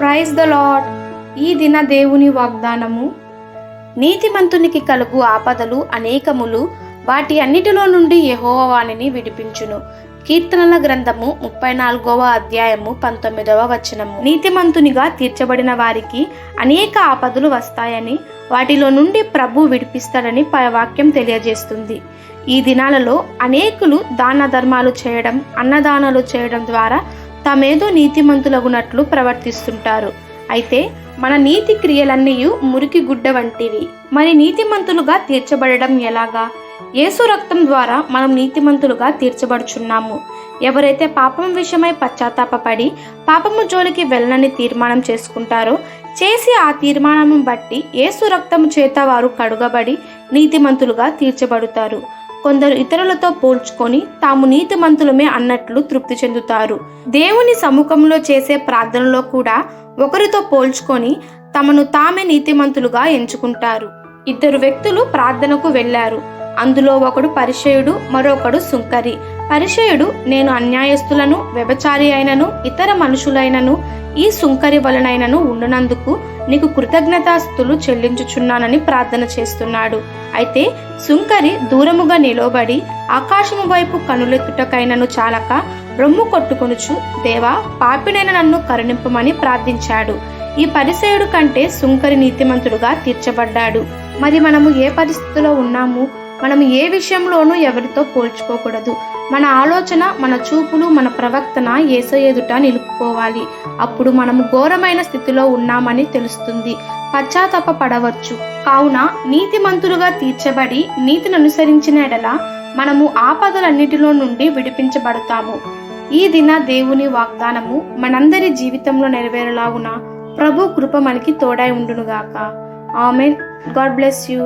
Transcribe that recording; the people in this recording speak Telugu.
Praise the lord. ఈ దిన దేవుని వాగ్దానము. నీతిమంతునికి కలుగు ఆపదలు అనేకములు, వాటి అన్నిటిలో నుండి యెహోవా వానిని విడిపించును. కీర్తనల గ్రంథము 34వ అధ్యాయము 19వ వచనము. నీతిమంతునిగా తీర్చబడిన వారికి అనేక ఆపదలు వస్తాయని, వాటిలో నుండి ప్రభు విడిపిస్తాడని వాక్యం తెలియజేస్తుంది. ఈ దినాలలో అనేకులు దాన ధర్మాలు చేయడం, అన్నదానాలు చేయడం ద్వారా తామేదో నీతిమంతులగునట్లు ప్రవర్తిస్తుంటారు. అయితే మన నీతి క్రియలన్నీ మురికి గుడ్డ వంటివి. మరి నీతిమంతులుగా తీర్చబడడం ఎలాగా? యేసు రక్తం ద్వారా మనం నీతిమంతులుగా తీర్చబడుచున్నాము. ఎవరైతే పాపం విషయమై పశ్చాత్తాపపడి పాపము జోలికి వెళ్ళనని తీర్మానం చేసుకుంటారో, చేసి ఆ తీర్మానం బట్టి యేసు రక్తము చేత వారు కడుగబడి నీతిమంతులుగా తీర్చబడుతారు. కొందరు ఇతరులతో పోల్చుకొని తాము నీతిమంతులమే అన్నట్లు తృప్తి చెందుతారు. దేవుని సముఖంలో చేసే ప్రార్థనలో కూడా ఒకరితో పోల్చుకొని తమను తామే నీతిమంతులుగా ఎంచుకుంటారు. ఇద్దరు వ్యక్తులు ప్రార్థనకు వెళ్లారు. అందులో ఒకడు పరిసయ్యుడు, మరొకడు సుంకరి. పరిసయ్యుడు, నేను అన్యాయస్తులను, వ్యభిచారి అయినను ఇతర మనుషులైనను ఈ సుంకరి వలనైనను ఉండునందుకు నీకు కృతజ్ఞతాస్తులు చెల్లించుచున్నానని ప్రార్థన చేస్తున్నాడు. అయితే సుంకరి దూరముగా నిలబడి ఆకాశము వైపు కనులెత్తుటకైనను చాలక రొమ్ము కొట్టుకొనుచు, దేవా, పాపినైన నన్ను కరుణింపమని ప్రార్థించాడు. ఈ పరిసయ్యుడు కంటే సుంకరి నీతిమంతుడుగా తీర్చబడ్డాడు. మరి మనము ఏ పరిస్థితిలో ఉన్నాము? మనము ఏ విషయంలోనూ ఎవరితో పోల్చుకోకూడదు. మన ఆలోచన, మన చూపులు, మన ప్రవర్తన యేసయ్య ఎదుట నిలుపుకోవాలి. అప్పుడు మనము ఘోరమైన స్థితిలో ఉన్నామని తెలుస్తుంది. పశ్చాత్తాప పడవచ్చు. కావున నీతిమంతులుగా తీర్చబడి నీతిని అనుసరించిన ఎడల మనము ఆపదలన్నిటిలో నుండి విడిపించబడతాము. ఈ దిన దేవుని వాగ్దానము మనందరి జీవితంలో నెరవేరలాగున ప్రభు కృప మనకి తోడై ఉండునుగాక. ఆమెన్. God bless you.